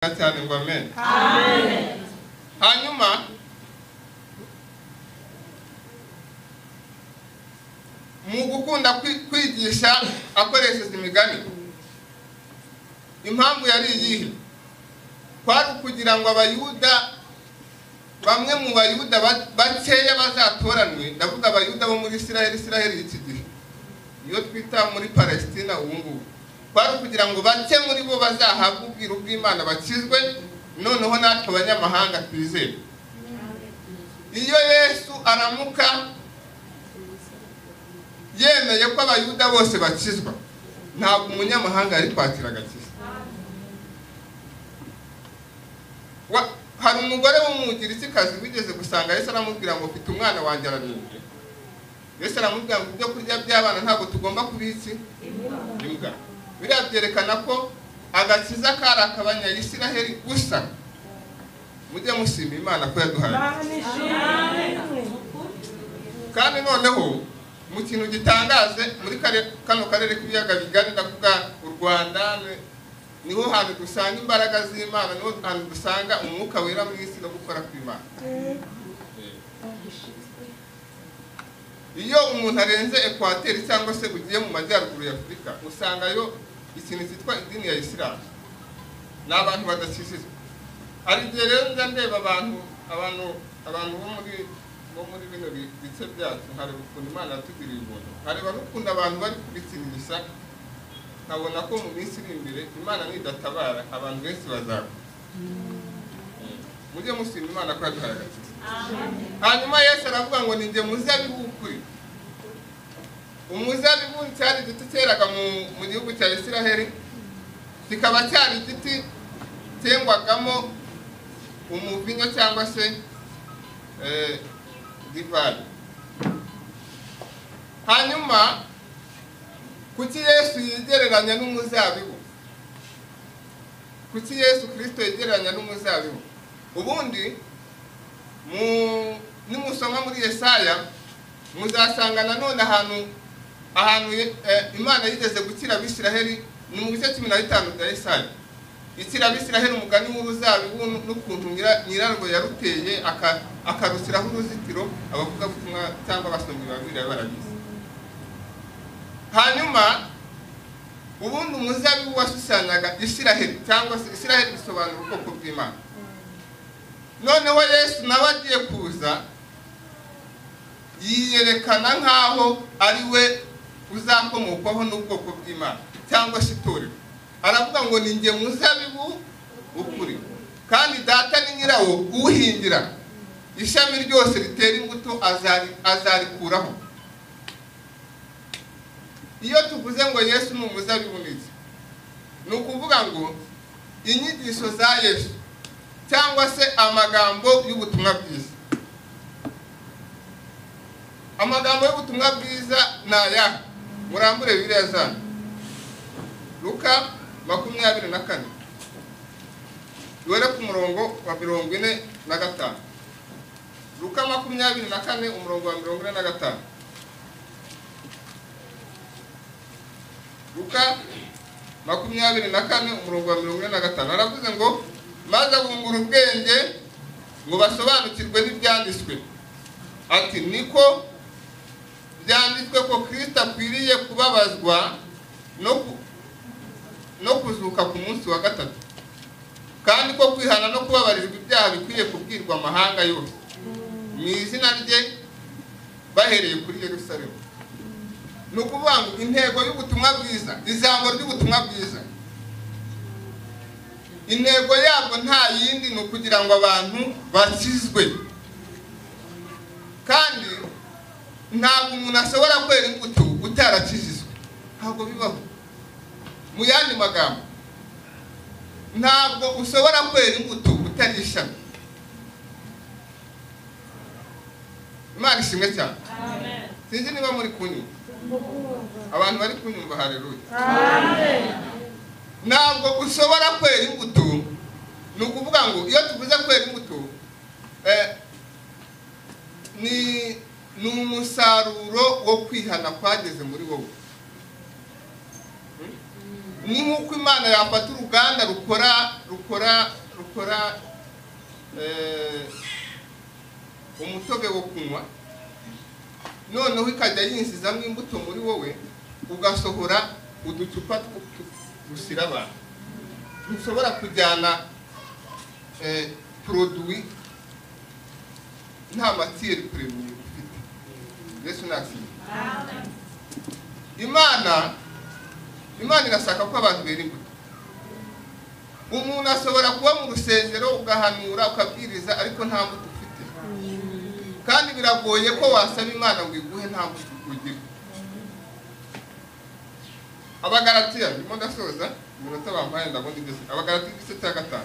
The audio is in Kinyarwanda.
cyane ngo amen. Amen. Hanyuma mu gukunda kwigisha akoresheje imigani, impamvu yari iyihe? Kwari kugira ngo abayuda, bamwe mu bayuda bakeya bazatoranwe, ndavuga abayuda bo muri Isiraheli iki gihe, iyo twita muri Palestina ubu ngubu, kwari kugira ngo bake muri bo bazahabwe ubwiru bw'Imana bakizwe, noneho natwe abanyamahanga twizere. Iyo Yesu aramuka yemeye ko abayuda bose bakizwa, ntabwo umunyamahanga yari kwakira agakiza. Hari umugore w'umugirikikazi wigeze gusanga Yesu aramubwira ngo mfite umwana wanjye ararembye. Yesu aramubwira ngo ibyo kurya by'abana ntabwo tugomba kubiki imbwa. Biriya byerekana ko agakiza kari ak'Abanyayisiraheli gusa. Mujye mushima Imana ko yaduhaye. Kandi noneho mu kintu gitangaje muri kano karere k'ibiyaga bigari, ndavuga u Rwanda, niho hantu dusanga imbaraga z'Imana, niho hantu dusanga umwuka wera mu isi no gukora kw'Imana. Iyo umuntu arenze ekwateri cyangwa se ugiye mu majyaruguru ya Afurika, usangayo ikintu cyitwa idini ya Islam. Ni abantu badakijijwe. Hari igihe rero njya ndeba abantu bo muri bino bice byacu, hari ukuntu Imana yatugiriye ubuntu, hareba n'ukuntu abantu bari kubitsindisha, nkabona ko mu minsi iri imbere Imana nidatabara abantu benshi bazaba. Mujye mushima Imana ko yaduhaye agakiza. Hanyuma Yesu aravuga ngo ni njye muzabibu w'ukuri. Umuzabibu cyari igiti cyeraga mu gihugu cya Isiraheli, kikaba cyari igiti cyengwagamo umuvinyo cyangwa se divayi. Hanyuma kuki Yesu yigereranya n'umuzabibu? Kuki Yesu Kristo yigereranya n'umuzabibu? Ubundi nimusoma muri Yesaya muzasanga nanone ahantu Imana yigeze gukira Abisiraheli, ni mu bice 15 bya Yesaya. Ikira Abisiraheli umugani w'uruzabibu n'ukuntu nyirarwo yaruteye akarusiraho uruzitiro, abavuga butumwa cyangwa abasomyi babiri barabizi. Hanyuma ubundi umuzabibu washushanyaga Isiraheli, cyangwa se Isiraheli bisobanura ubwoko bw'Imana. Noneho Yesu nawe agiye kuza yiyerekana nkaho ari we uzakomokwaho n'ubwoko bw'Imana cyangwa se itorero. Aravuga ngo ni njye muzabibu ukuri, kandi data ni nyirawo uwuhingira. Ishami ryose ritera imbuto azarikuraho. Iyo tuvuze ngo Yesu ni umuzabibu n'iki, ni ukuvuga ngo inyigisho za Yesu cyangwa se amagambo y'ubutumwa bwiza. Amagambo y'ubutumwa bwiza ni aya, murambure Bibiliya zanyu. Luka 24, duhere ku murongo wa 45. Luka 24 umurongo wa 45. Luka 24 umurongo wa 45 aravuze ngo maze bungura ubwenge ngo basobanukirwe n'ibyanditswe. Ati niko byanditswe ko Kristo akwiriye kubabazwa no kuzuka ku munsi wa gatatu, kandi ko kwihana no kubabarirwa ibyaha bikwiye kubwirwa amahanga yose mu izina rye bahereye kuri Yerusalemu. Ni ukuvuga ngo intego y'ubutumwa bwiza, ijambo ry'ubutumwa bwiza, intego yabwo nta yindi ni ukugira ngo abantu bakizwe. Kandi ntabwo umuntu ashobora kwera imbuto utarakijijwe, ntabwo bibaho. Mu yandi magambo, ntabwo ushobora kwera imbuto utarisha. Imana ishimwe cyane. Amen. Sinzi niba muri kunyumva. Abantu bari kunyumva, haleluya. Amen. Ntabwo ushobora kwera imbuto, ni ukuvuga ngo iyo tuvuze kwera imbuto ni umusaruro wo kwihana kwageze muri wowe. ni nk'uko Imana yafata uruganda rukora umutobe wo kunywa, noneho ikajya yinsizamo imbuto muri wowe, ugasohora uducupa dusira abantu. Ntushobora kujyana produit nta matière première ufite. Yesu nasiye. Imana irashaka ko abantu bera imbuto. Umuntu ashobora kuba mu rusengero ugahanura ukabwiriza ariko nta mbuto ufite, kandi biragoye ko wasaba Imana ngo iguhe nta mbuto ugira. Abagalatiya ndimo ndasoza iminota bampaye ndabona igeze. Abagalatiya 5:5